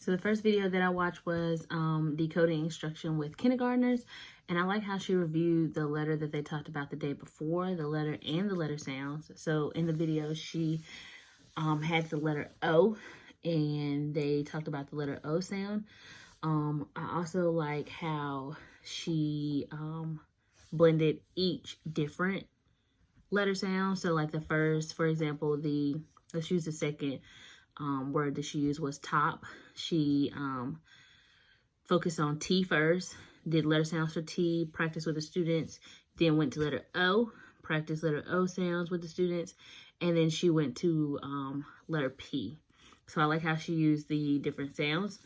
So the first video that I watched was decoding instruction with kindergartners, and I like how she reviewed the letter that they talked about the day before, the letter and the letter sounds. So in the video, she had the letter O, and they talked about the letter O sound. I also like how she blended each different letter sound. So like the first, for example, let's use the second word that she used was top. She focused on T first, did letter sounds for T, practiced with the students, then went to letter O, practiced letter O sounds with the students, and then she went to letter P. So I like how she used the different sounds.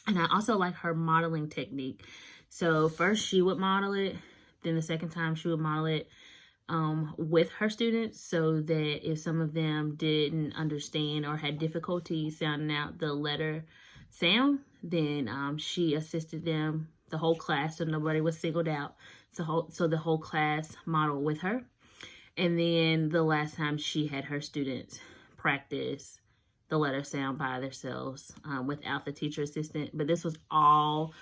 And I also like her modeling technique. So first she would model it, then the second time she would model it with her students, so that if some of them didn't understand or had difficulty sounding out the letter sound, then she assisted them, the whole class, so nobody was singled out. So the whole class modeled with her. And then the last time she had her students practice the letter sound by themselves without the teacher assistant. But this was all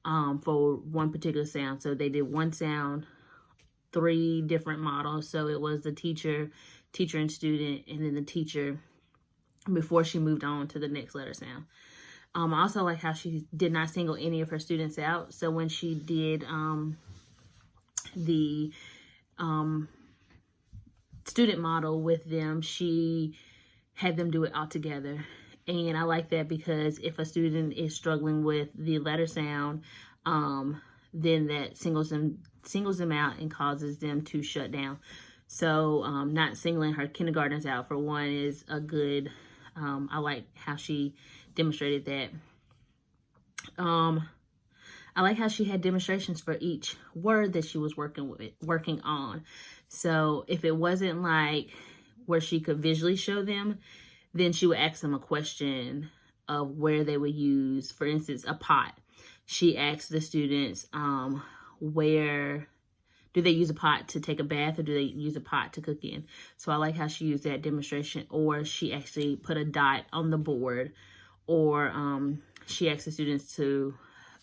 for one particular sound. So they did one sound, 3 different models. So it was the teacher and student, and then the teacher before she moved on to the next letter sound. I also like how she did not single any of her students out. So when she did the student model with them, she had them do it all together. And I like that because if a student is struggling with the letter sound, then that singles them out and causes them to shut down. So not singling her kindergartners out, for one, is a good, I like how she demonstrated that. I like how she had demonstrations for each word that she was working on. So if it wasn't like where she could visually show them, then she would ask them a question of where they would use, for instance, a pot. She asked the students, where do they use a pot to take a bath, or do they use a pot to cook in? So I like how she used that demonstration. Or she actually put a dot on the board, or she asked the students to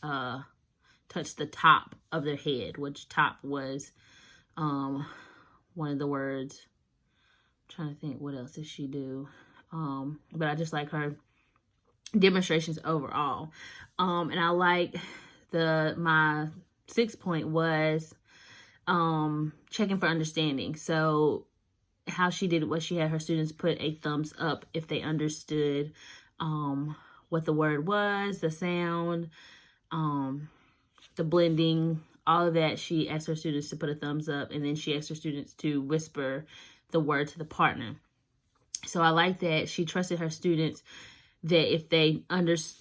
touch the top of their head, which top was one of the words. I'm trying to think, what else did she do? But I just like her demonstrations overall. And I like my 6th point was checking for understanding. So how she did it was she had her students put a thumbs up if they understood what the word was, the sound, the blending, all of that. She asked her students to put a thumbs up, and then she asked her students to whisper the word to the partner. So I like that she trusted her students that if they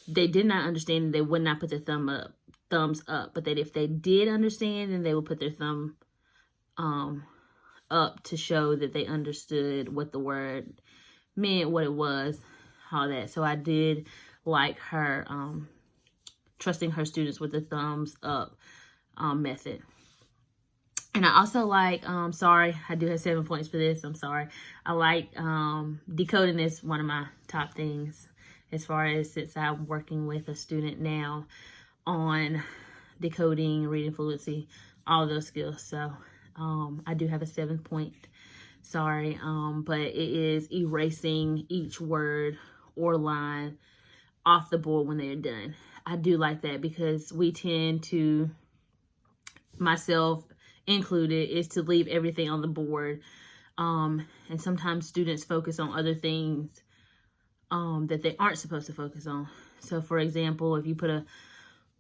did not understand, they would not put their thumbs up, but that if they did understand, then they would put their thumb up to show that they understood what the word meant, what it was, all that. So I did like her trusting her students with the thumbs up method. And I also like, sorry, I do have 7 points for this. I'm sorry. I like decoding is one of my top things, as far as since I'm working with a student now on decoding, reading fluency, all those skills. So I do have a 7 point, sorry, but it is erasing each word or line off the board when they're done. I do like that because we tend to, myself included, is to leave everything on the board. And sometimes students focus on other things that they aren't supposed to focus on. So for example, if you put a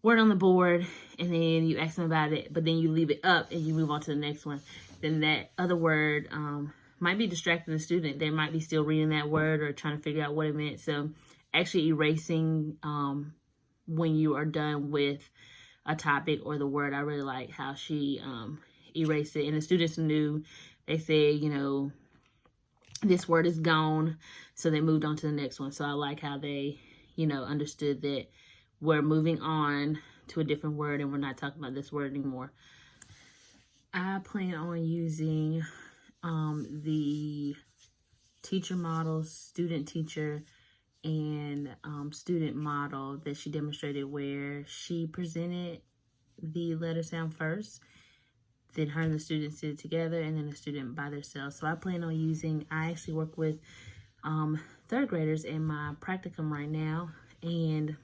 word on the board and then you ask them about it, but then you leave it up and you move on to the next one, then that other word might be distracting the student. They might be still reading that word or trying to figure out what it meant. So actually erasing when you are done with a topic or the word, I really like how she erased it. And the students knew, they said, you know, this word is gone, so they moved on to the next one. So I like how they, you know, understood that we're moving on to a different word and we're not talking about this word anymore. I plan on using the teacher models, student teacher, and student model that she demonstrated, where she presented the letter sound first, then her and the students did it together, and then the student by themselves. So I plan on using, I actually work with third graders in my practicum right now, and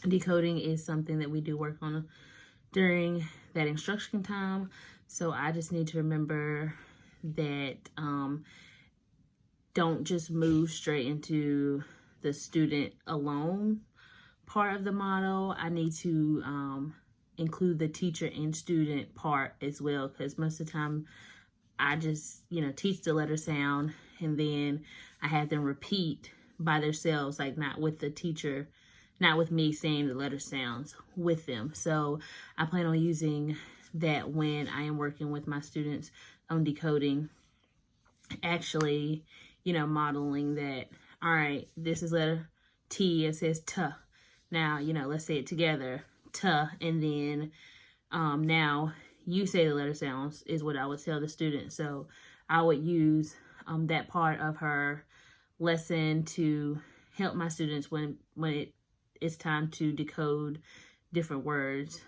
decoding is something that we do work on during that instruction time. So I just need to remember that don't just move straight into the student alone part of the model. I need to include the teacher and student part as well, because most of the time I just, teach the letter sound and then I have them repeat by themselves, like not with the teacher, not with me saying the letter sounds with them. So I plan on using that when I am working with my students on decoding, actually, modeling that, all right, this is letter T, it says T. Now, let's say it together, T, and then now you say the letter sounds is what I would tell the student. So I would use that part of her lesson to help my students when it's time to decode different words.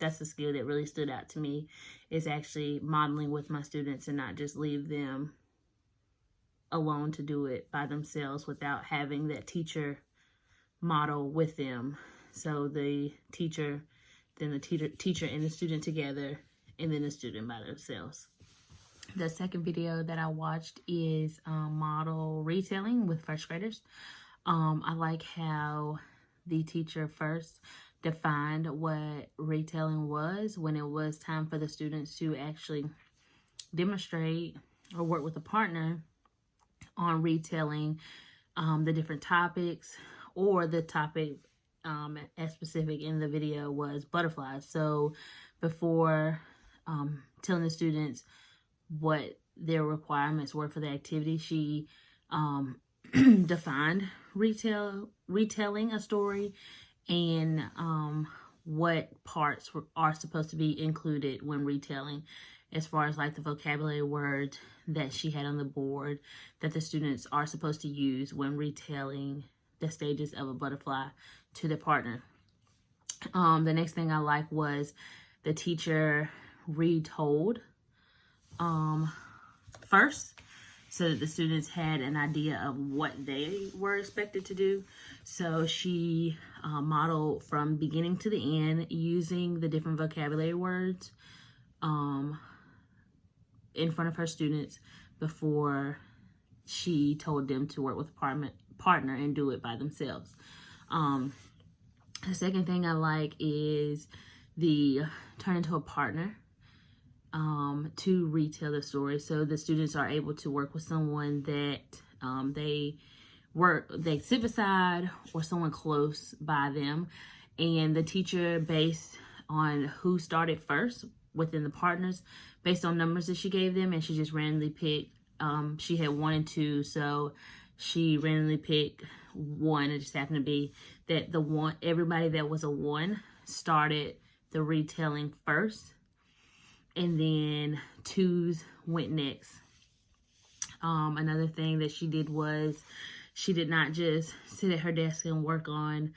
That's the skill that really stood out to me, is actually modeling with my students and not just leave them alone to do it by themselves without having that teacher model with them. So the teacher, then the teacher and the student together, and then the student by themselves. The second video that I watched is model retelling with first graders. I like how the teacher first defined what retelling was when it was time for the students to actually demonstrate or work with a partner on retelling the different topics, or the topic as specific in the video was butterflies. So before telling the students what their requirements were for the activity, she defined retelling a story and what parts are supposed to be included when retelling, as far as like the vocabulary words that she had on the board that the students are supposed to use when retelling the stages of a butterfly to their partner. The next thing I liked was the teacher retold first, so that the students had an idea of what they were expected to do. So she modeled from beginning to the end using the different vocabulary words in front of her students before she told them to work with a partner and do it by themselves. The second thing I like is the turn into a partner to retell the story. So the students are able to work with someone that they sit beside, or someone close by them, and the teacher, based on who started first within the partners, based on numbers that she gave them, and she just randomly picked, she had 1 and 2, so she randomly picked 1. It just happened to be that everybody that was a 1 started the retelling first, and then 2s went next. Another thing that she did was she did not just sit at her desk and work on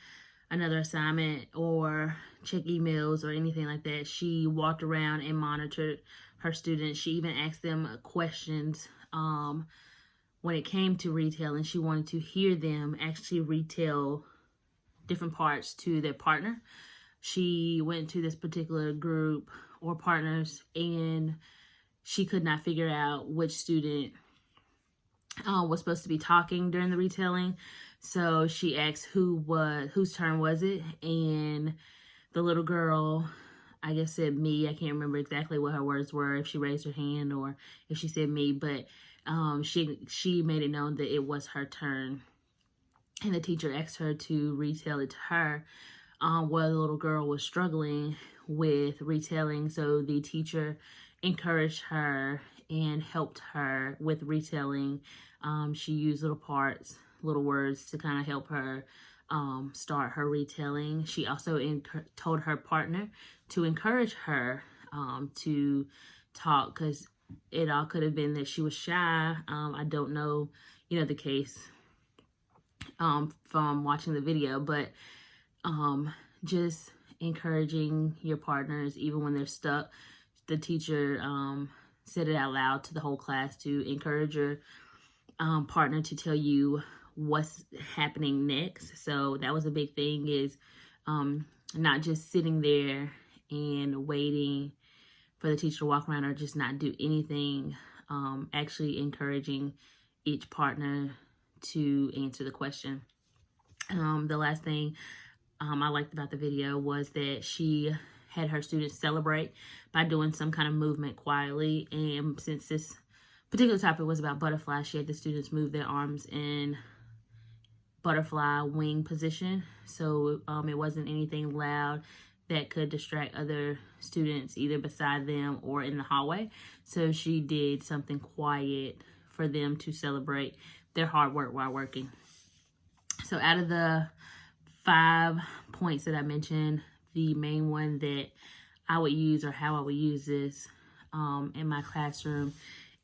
another assignment or check emails or anything like that. She walked around and monitored her students. She even asked them questions when it came to retelling. She wanted to hear them actually retell different parts to their partner. She went to this particular group or partners, and she could not figure out which student was supposed to be talking during the retelling. So she asked whose turn was it, and the little girl, I guess, said me. I can't remember exactly what her words were, if she raised her hand or if she said me, but she made it known that it was her turn, and the teacher asked her to retell it to her. While the little girl was struggling with retelling, so the teacher encouraged her and helped her with retelling. She used little words to kind of help her start her retelling. She also told her partner to encourage her to talk, because it all could have been that she was shy. I don't know, the case from watching the video, but just encouraging your partners even when they're stuck. The teacher said it out loud to the whole class to encourage your partner to tell you what's happening next. So that was a big thing, is not just sitting there and waiting for the teacher to walk around or just not do anything, actually encouraging each partner to answer the question. The last thing I liked about the video was that she had her students celebrate by doing some kind of movement quietly. And since this particular topic was about butterflies, she had the students move their arms in butterfly wing position. So it wasn't anything loud that could distract other students either beside them or in the hallway. So she did something quiet for them to celebrate their hard work while working. So out of the 5 points that I mentioned, the main one that I would use, or how I would use this in my classroom,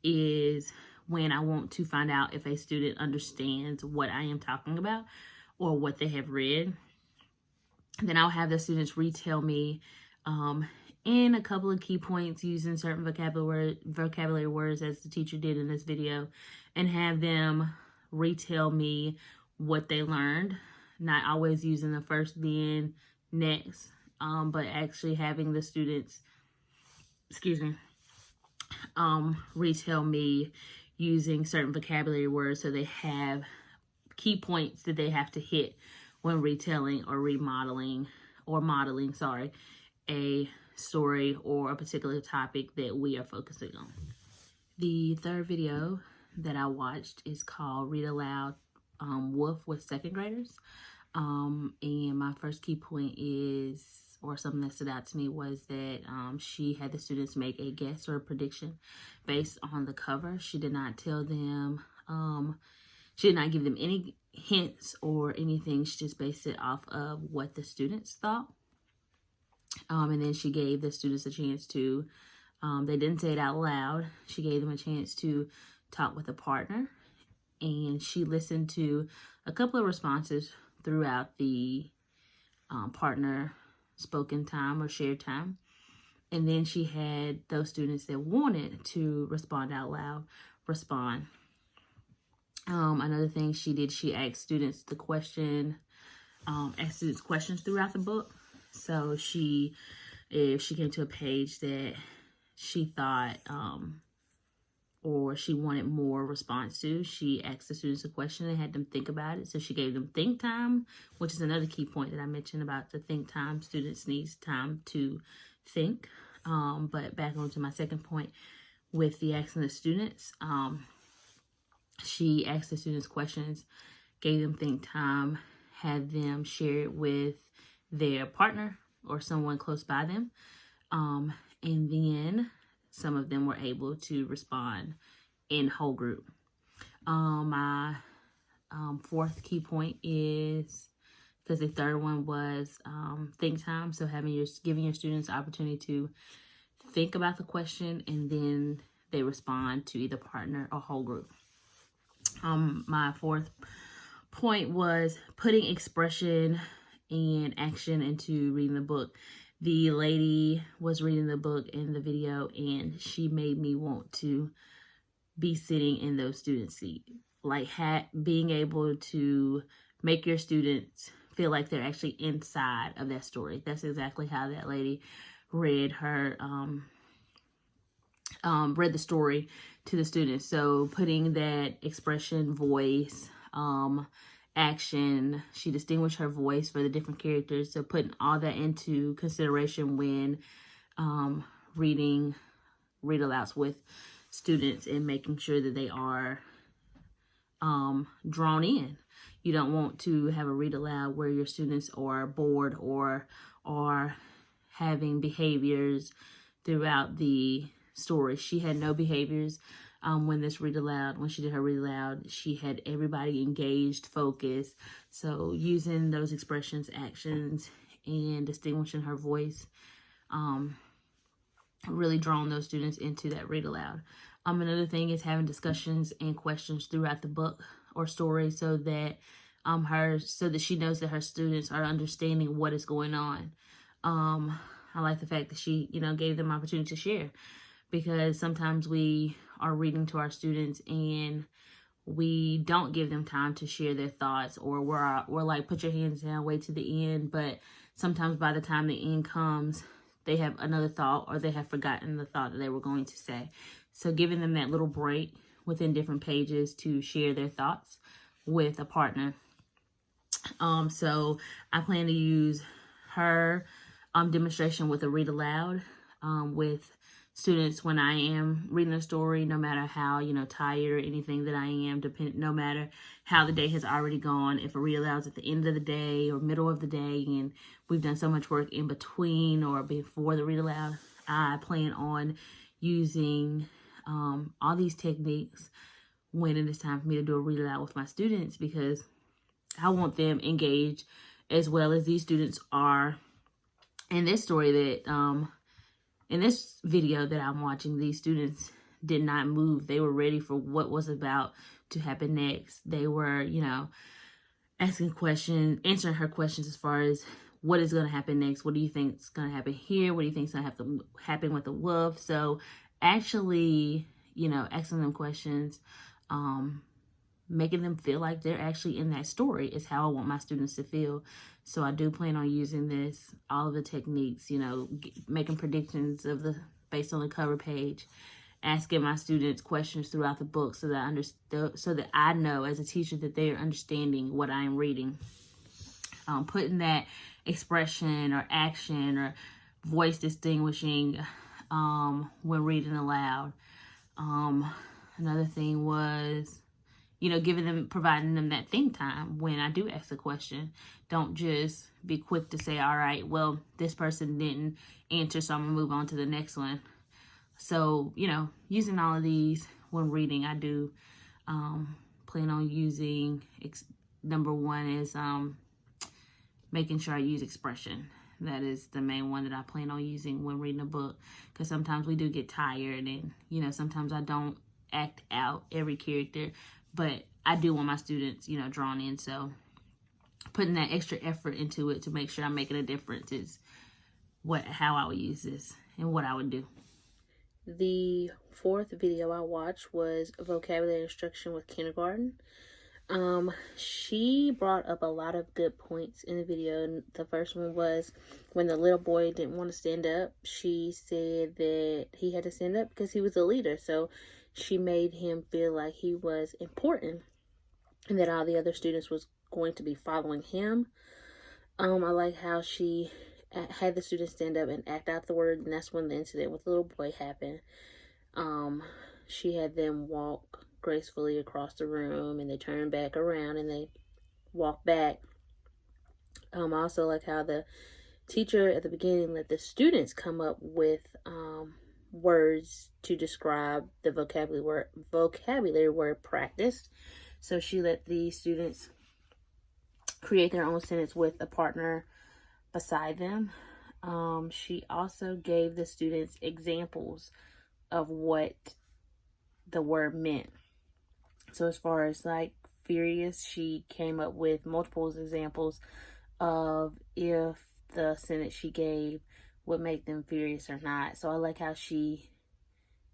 is when I want to find out if a student understands what I am talking about or what they have read. Then I'll have the students retell me in a couple of key points using certain vocabulary words, as the teacher did in this video, and have them retell me what they learned, not always using the first, then, next, but actually having the students, retell me using certain vocabulary words, so they have key points that they have to hit when retelling or modeling a story or a particular topic that we are focusing on. The third video that I watched is called Read Aloud Wolf with second graders. And my first key point is, or something that stood out to me, was that she had the students make a guess or a prediction based on the cover. She did not tell them, she did not give them any hints or anything. She just based it off of what the students thought. And then she gave the students a chance to, they didn't say it out loud. She gave them a chance to talk with a partner. And she listened to a couple of responses throughout the partner spoken time or shared time. And then she had those students that wanted to respond out loud respond. Another thing she did, she asked students questions throughout the book. So if she came to a page that she thought or she wanted more response to, she asked the students a question and had them think about it. So she gave them think time, which is another key point that I mentioned about the think time. Students need time to think. But back on to my second point with the asking the students, she asked the students questions, gave them think time, had them share it with their partner or someone close by them. And then some of them were able to respond in whole group. My fourth key point is, because the third one was think time. So giving your students the opportunity to think about the question, and then they respond to either partner or whole group. My fourth point was putting expression and action into reading the book. The lady was reading the book in the video, and she made me want to be sitting in those students' seats. Like being able to make your students feel like they're actually inside of that story. That's exactly how that lady read read the story to the students. So putting that expression, voice, action, she distinguished her voice for the different characters. So putting all that into consideration when reading read alouds with students, and making sure that they are drawn in. You don't want to have a read aloud where your students are bored or are having behaviors throughout the story. She had no behaviors when she did her read aloud. She had everybody engaged, focused. So using those expressions, actions, and distinguishing her voice, really drawing those students into that read aloud. Another thing is having discussions and questions throughout the book or story, so that her, so that she knows that her students are understanding what is going on. I like the fact that she, gave them opportunity to share, because sometimes we are reading to our students and we don't give them time to share their thoughts, or we're like, put your hands down, wait to the end. But sometimes by the time the end comes, they have another thought, or they have forgotten the thought that they were going to say. So giving them that little break within different pages to share their thoughts with a partner. So I plan to use her demonstration with a read aloud with students when I am reading a story, no matter how, tired or anything that I am, no matter how the day has already gone. If a read aloud is at the end of the day or middle of the day, and we've done so much work in between or before the read aloud, I plan on using all these techniques when it is time for me to do a read aloud with my students, because I want them engaged as well as these students are in this story. That in this video that I'm watching, these students did not move. They were ready for what was about to happen next. They were, asking questions, answering her questions as far as what is going to happen next. What do you think is going to happen here? What do you think is going to have to happen with the wolf? So actually, asking them questions, making them feel like they're actually in that story is how I want my students to feel. So I do plan on using all of the techniques, making predictions based on the cover page, asking my students questions throughout the book so that I know as a teacher that they are understanding what I am reading. Putting that expression or action or voice distinguishing when reading aloud. Another thing was, providing them that think time when I do ask a question. Don't just be quick to say, all right, well, this person didn't answer, so I'm going to move on to the next one. So, using all of these when reading, I do plan on using, number one is making sure I use expression. That is the main one that I plan on using when reading a book, because sometimes we do get tired and, sometimes I don't act out every character, but I do want my students, drawn in. So putting that extra effort into it to make sure I'm making a difference is how I would use this and what I would do. The fourth video I watched was vocabulary instruction with kindergarten. She brought up a lot of good points in the video. And the first one was when the little boy didn't want to stand up. She said that he had to stand up because he was a leader. So she made him feel like he was important and that all the other students was going to be following him. I like how she had the students stand up and act out the word, and that's when the incident with the little boy happened. She had them walk gracefully across the room, and they turned back around and they walked back. I also like how the teacher at the beginning let the students come up with words to describe the vocabulary word practice. So she let the students create their own sentence with a partner beside them. She also gave the students examples of what the word meant. So as far as like furious, she came up with multiple examples of if the sentence she gave would make them furious or not. So I like how she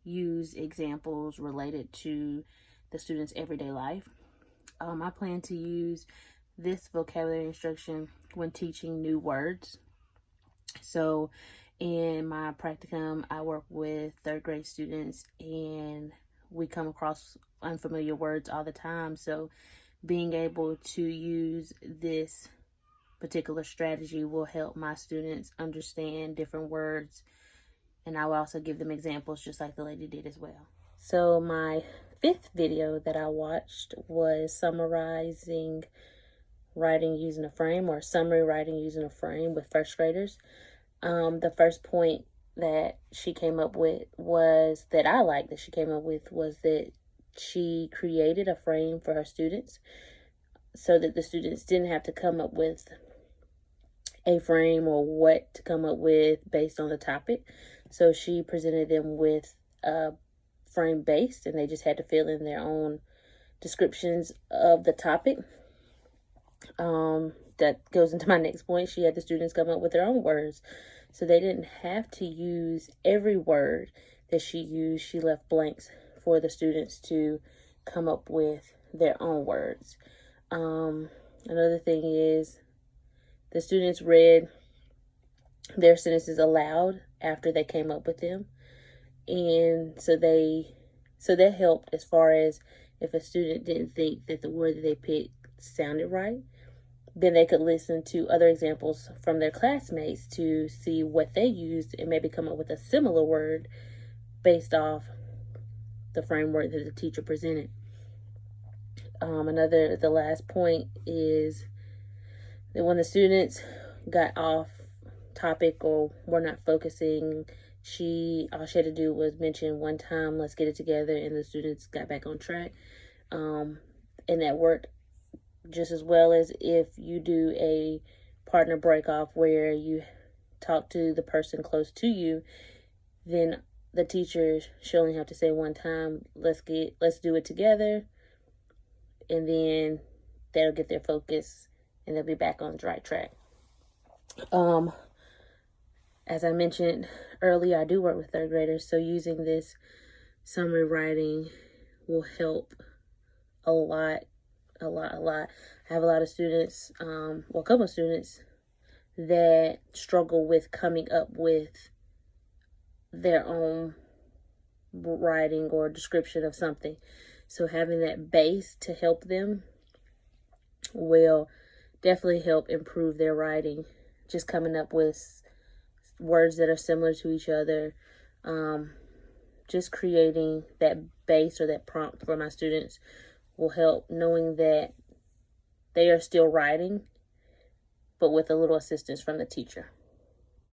used examples related to the students' everyday life. I plan to use this vocabulary instruction when teaching new words. So in my practicum, I work with third grade students and we come across unfamiliar words all the time. So being able to use this particular strategy will help my students understand different words, and I will also give them examples just like the lady did as well. So my fifth video that I watched was summarizing writing using a frame, or summary writing using a frame with first graders. The first point that she came up with was that she created a frame for her students so that the students didn't have to come up with a frame or what to come up with based on the topic. So she presented them with a frame based, and they just had to fill in their own descriptions of the topic. That goes into my next point. She had the students come up with their own words. So they didn't have to use every word that she used. She left blanks for the students to come up with their own words. Another thing is the students read their sentences aloud after they came up with them. And so that helped as far as if a student didn't think that the word that they picked sounded right, then they could listen to other examples from their classmates to see what they used and maybe come up with a similar word based off the framework that the teacher presented. The last point is that when the students got off topic or were not focusing, all she had to do was mention one time, let's get it together, and the students got back on track. And that worked just as well as if you do a partner break off where you talk to the person close to you, then the teacher should only have to say one time, let's do it together, and then they'll get their focus and they'll be back on the right track. As I mentioned earlier, I do work with third graders, so using this summary writing will help a lot. I have a lot of students, a couple of students that struggle with coming up with their own writing or description of something. So having that base to help them will definitely help improve their writing. Just coming up with words that are similar to each other. Just creating that base or that prompt for my students will help, knowing that they are still writing, but with a little assistance from the teacher.